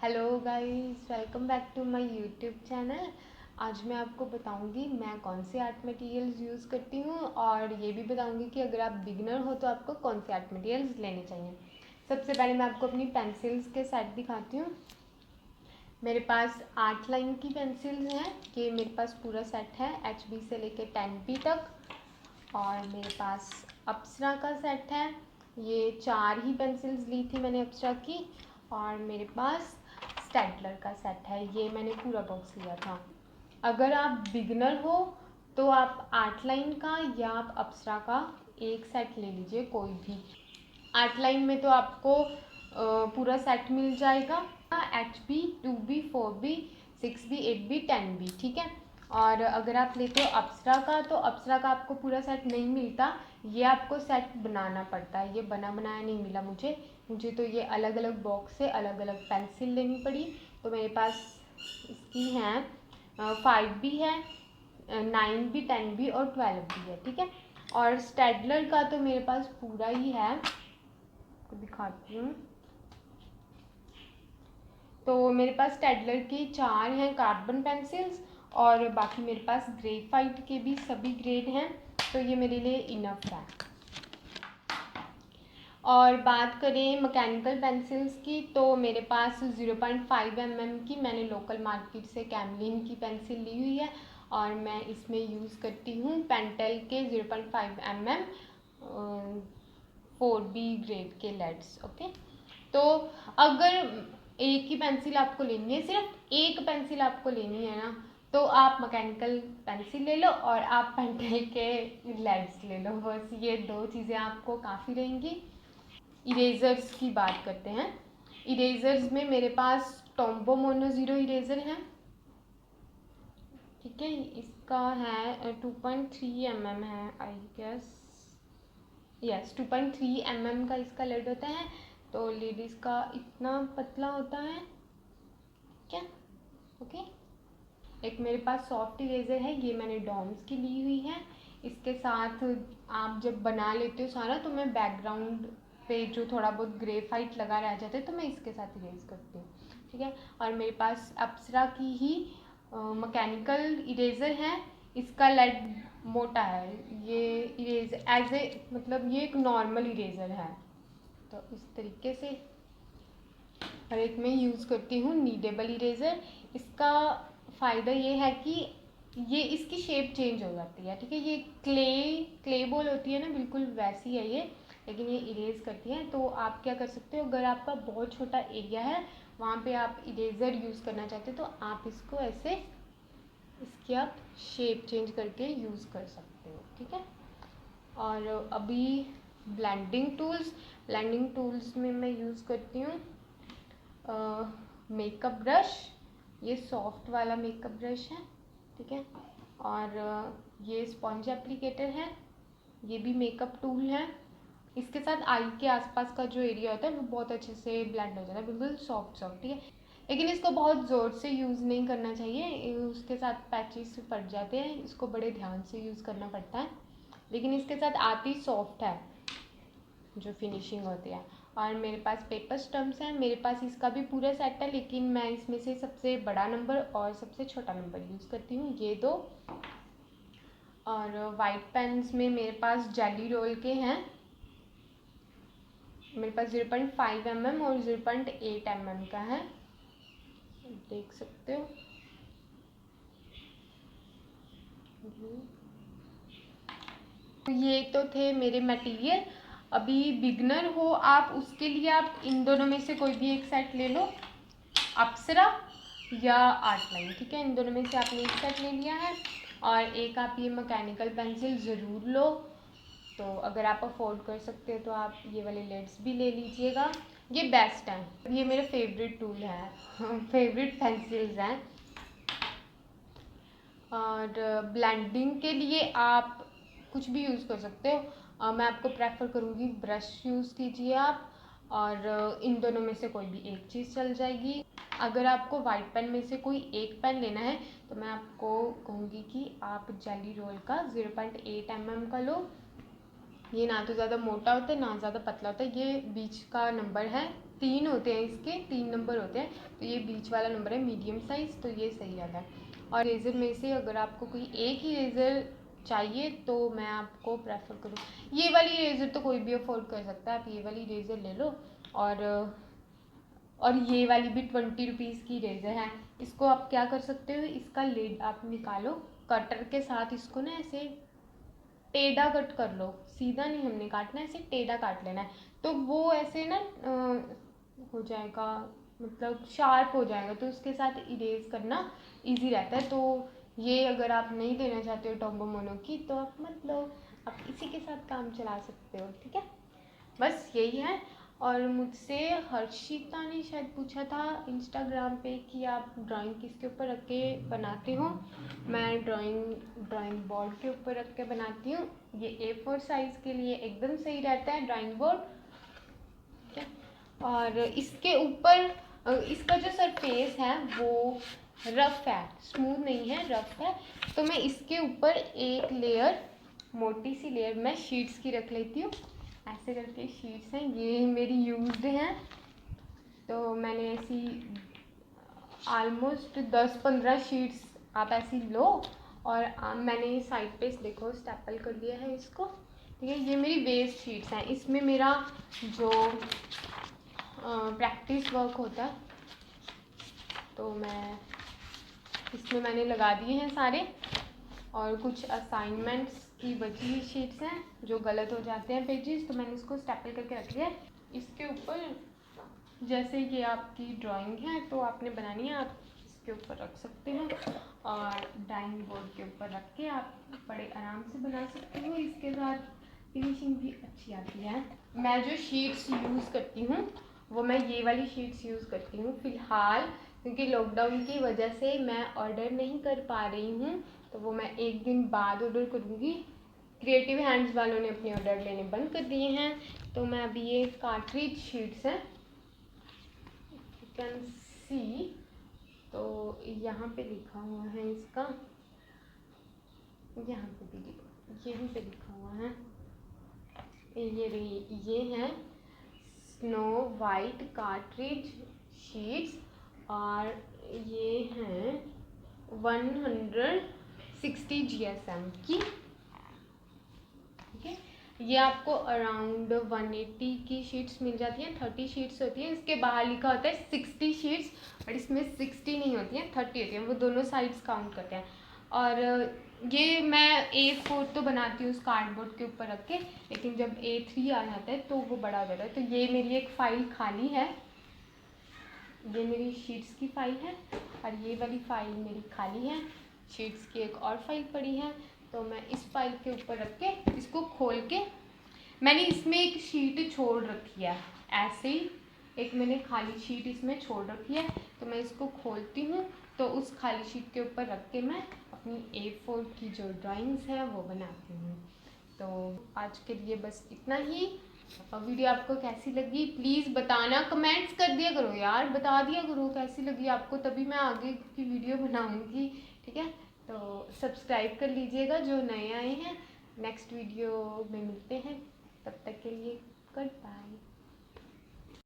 Hello guys, welcome back to my YouTube channel. आज मैं आपको बताऊंगी मैं कौन से आर्ट मटेरियल्स यूज़ करती हूँ और ये भी बताऊंगी कि अगर आप बिगनर हो तो आपको कौन से आर्ट मटेरियल्स लेने चाहिए। सबसे पहले मैं आपको अपनी पेंसिल्स के सेट दिखाती हूँ। मेरे पास 8 लाइन की पेंसिल्स हैं। ये मेरे पास पूरा सेट है HB से लेके 10B तक। और मेरे पास अप्सरा का सेट है। ये 4 ही पेंसिल्स ली थी मैंने अप्सरा की। और मेरे पास स्टेडलर का सेट है, ये मैंने पूरा बॉक्स लिया था। अगर आप बिगनर हो तो आप 8 लाइन का या आप अप्सरा का एक सेट ले लीजिए, कोई भी। 8 लाइन में तो आपको पूरा सेट मिल जाएगा, HB 2B 4B 6B 8B 10B, ठीक है। और अगर आप लेते हो अप्सरा का तो अप्सरा का आपको पूरा सेट नहीं मिलता, ये आपको सेट बनाना पड़ता है। ये बना बनाया नहीं मिला मुझे तो ये अलग अलग बॉक्स से अलग अलग पेंसिल लेनी पड़ी। तो मेरे पास इसकी हैं 5B है, 9B 10B और 12B है, ठीक है। और स्टेडलर का तो मेरे पास पूरा ही है, दिखाती हूँ। तो मेरे पास स्टेडलर के 4 हैं कार्बन पेंसिल्स और बाकी मेरे पास ग्रेफाइट के भी सभी ग्रेड हैं, तो ये मेरे लिए इनफ है। और बात करें मैकेनिकल पेंसिल्स की तो मेरे पास 0.5 mm की मैंने लोकल मार्केट से कैमलिन की पेंसिल ली हुई है और मैं इसमें यूज़ करती हूँ पेंटेल के 0.5 mm 4B ग्रेड के लेड्स, ओके। तो अगर एक ही पेंसिल आपको लेनी है, सिर्फ एक पेंसिल आपको लेनी है ना, तो आप मैकेनिकल पेंसिल ले लो और आप पेंटेल के लेड्स ले लो। बस ये 2 चीज़ें आपको काफ़ी रहेंगी। इरेजर्स की बात करते हैं। इरेजर्स में मेरे पास टॉम्बो मोनो ज़ीरो इरेजर है, ठीक है। इसका है 2.3 mm है, आई गेस, यस 2.3 mm का इसका लेड होता है। तो लेड इसका इतना पतला होता है, क्या, ओके। एक मेरे पास सॉफ्ट इरेजर है, ये मैंने डॉम्स की ली हुई है। इसके साथ आप जब बना लेते हो सारा तो मैं बैकग्राउंड पे जो थोड़ा बहुत ग्रेफाइट लगा रह जाता है तो मैं इसके साथ इरेज करती हूँ, ठीक है। और मेरे पास अप्सरा की ही मैकेनिकल इरेज़र है। इसका लेड मोटा है, ये इरेज एज ए मतलब ये एक नॉर्मल इरेज़र है। तो इस तरीके से। और एक मैं यूज़ करती हूँ नीडेबल इरेज़र। इसका फ़ायदा ये है कि ये इसकी शेप चेंज हो जाती है, ठीक है। ये क्ले बॉल होती है ना, बिल्कुल वैसी है ये, लेकिन ये इरेज करती है। तो आप क्या कर सकते हो, अगर आपका बहुत छोटा एरिया है वहाँ पे आप इरेज़र यूज़ करना चाहते हो तो आप इसको ऐसे इसकी आप शेप चेंज करके यूज़ कर सकते हो, ठीक है। और अभी ब्लेंडिंग टूल्स में मैं यूज़ करती हूँ मेकअप ब्रश। ये सॉफ्ट वाला मेकअप ब्रश है, ठीक है। और ये स्पॉन्ज एप्लीकेटर है, ये भी मेकअप टूल है। इसके साथ आई के आसपास का जो एरिया होता है वो बहुत अच्छे से ब्लेंड हो जाता है, बिल्कुल सॉफ्ट, ठीक है। लेकिन इसको बहुत ज़ोर से यूज़ नहीं करना चाहिए, उसके साथ पैचेस पड़ जाते हैं, इसको बड़े ध्यान से यूज़ करना पड़ता है। लेकिन इसके साथ आती सॉफ्ट है जो फिनिशिंग होती है। और मेरे पास पेपर स्टम्प्स हैं, मेरे पास इसका भी पूरा सेट है, लेकिन मैं इसमें से सबसे बड़ा नंबर और सबसे छोटा नंबर यूज़ करती हूँ, ये 2। और वाइट पेन्स में मेरे पास जेली रोल के हैं, मेरे पास 0.5 mm और 0.8 mm का है, देख सकते हो। तो ये तो थे मेरे मटेरियल। अभी बिगनर हो आप, उसके लिए आप इन दोनों में से कोई भी एक सेट ले लो, अप्सरा या आर्ट लाइन, ठीक है। इन दोनों में से आपने एक सेट ले लिया है। और एक आप ये मैकेनिकल पेंसिल ज़रूर लो, तो अगर आप अफोर्ड कर सकते हो तो आप ये वाले लेड्स भी ले लीजिएगा, ये बेस्ट हैं। ये मेरे फेवरेट टूल हैं फेवरेट पेंसिल्स हैं। और ब्लेंडिंग के लिए आप कुछ भी यूज़ कर सकते हो, मैं आपको प्रेफर करूँगी ब्रश यूज़ कीजिए आप। और इन दोनों में से कोई भी एक चीज़ चल जाएगी। अगर आपको वाइट पेन में से कोई एक पेन लेना है तो मैं आपको कहूँगी कि आप जेली रोल का 0.8 mm का लो। ये ना तो ज़्यादा मोटा होता है ना ज़्यादा पतला होता है, ये बीच का नंबर है, 3 होते हैं, इसके 3 नंबर होते हैं, तो ये बीच वाला नंबर है मीडियम साइज़, तो ये सही रहता है। और रेज़र में से अगर आपको कोई एक ही रेज़र चाहिए तो मैं आपको प्रेफर करूँ, ये वाली रेज़र तो कोई भी अफोर्ड कर सकता है, आप ये वाली रेज़र ले लो। और ये वाली भी 20 रुपीज़ की रेज़र है। इसको आप क्या कर सकते हो, इसका लिड आप निकालो, कटर के साथ इसको ना ऐसे टेढ़ा कट कर लो, सीधा नहीं हमने काटना है, ऐसे टेढ़ा काट लेना है, तो वो ऐसे ना हो जाएगा, मतलब शार्प हो जाएगा, तो उसके साथ इरेज करना इजी रहता है। तो ये अगर आप नहीं देना चाहते हो टॉम्बो मोनो की तो आप मत लो, आप इसी के साथ काम चला सकते हो, ठीक है। बस यही है। और मुझसे हर्षिता ने शायद पूछा था इंस्टाग्राम पे कि आप ड्राइंग किसके ऊपर रख के बनाते हो। मैं ड्राइंग बोर्ड के ऊपर रख के बनाती हूँ। ये A4 साइज़ के लिए एकदम सही रहता है ड्राइंग बोर्ड, ठीक है। और इसके ऊपर इसका जो सरफेस है वो रफ़ है, स्मूथ नहीं है, रफ़ है, तो मैं इसके ऊपर एक लेयर, मोटी सी लेयर मैं शीट्स की रख लेती हूँ। ऐसे करके शीट्स हैं, ये मेरी यूज्ड हैं, तो मैंने ऐसी ऑलमोस्ट 10-15 शीट्स आप ऐसी लो। और मैंने साइड पे देखो स्टेपल कर दिया है इसको, ठीक है। ये मेरी वेस्ट शीट्स हैं, इसमें मेरा जो प्रैक्टिस वर्क होता है तो इसमें मैंने लगा दिए हैं सारे। और कुछ असाइनमेंट्स की बची हुई शीट्स हैं जो गलत हो जाते हैं पेजेस, तो मैंने इसको स्टेपल करके रख दिया है। इसके ऊपर जैसे ये आपकी ड्राइंग है तो आपने बनानी है, आप इसके ऊपर रख सकते हैं और ड्राइंग बोर्ड के ऊपर रख के आप बड़े आराम से बना सकते हो। इसके साथ फिनिशिंग भी अच्छी आती है। मैं जो शीट्स यूज़ करती हूँ वो मैं ये वाली शीट्स यूज़ करती हूँ फ़िलहाल, क्योंकि लॉकडाउन की वजह से मैं ऑर्डर नहीं कर पा रही हूँ, तो वो मैं एक दिन बाद ऑर्डर करूँगी। क्रिएटिव हैंड्स वालों ने अपने ऑर्डर लेने बंद कर दिए हैं, तो मैं अभी ये कार्ट्रिज शीट्स हैं, यू कैन सी, तो यहाँ पे लिखा हुआ है इसका, यहाँ पे भी यहीं पे लिखा हुआ है, ये है स्नो वाइट कार्ट्रिज शीट्स और ये हैं 160 GSM की, ठीक है। ये आपको अराउंड 180 की शीट्स मिल जाती हैं, 30 शीट्स होती हैं। इसके बाहर लिखा होता है 60 शीट्स, बट इसमें 60 नहीं होती हैं, 30 होती हैं, वो दोनों साइड्स काउंट करते हैं। और ये मैं A4 तो बनाती हूँ उस कार्डबोर्ड के ऊपर रख के, लेकिन जब A3 आ जाता है तो वो बड़ा हो जाता है। तो ये मेरी एक फ़ाइल खाली है, ये मेरी शीट्स की फ़ाइल है, और ये वाली फ़ाइल मेरी खाली है, शीट्स की एक और फाइल पड़ी है। तो मैं इस फाइल के ऊपर रख के इसको खोल के, मैंने इसमें एक शीट छोड़ रखी है, ऐसे ही एक मैंने खाली शीट इसमें छोड़ रखी है, तो मैं इसको खोलती हूँ तो उस खाली शीट के ऊपर रख के मैं अपनी A4 की जो ड्राइंग्स हैं वो बनाती हूँ। तो आज के लिए बस इतना ही। वीडियो आपको कैसी लगी प्लीज़ बताना, कमेंट्स कर दिया करो यार, बता दिया करो कैसी लगी आपको, तभी मैं आगे की वीडियो बनाऊँगी, ठीक है। तो सब्सक्राइब कर लीजिएगा जो नए आए हैं। नेक्स्ट वीडियो में मिलते हैं, तब तक के लिए गुड बाय।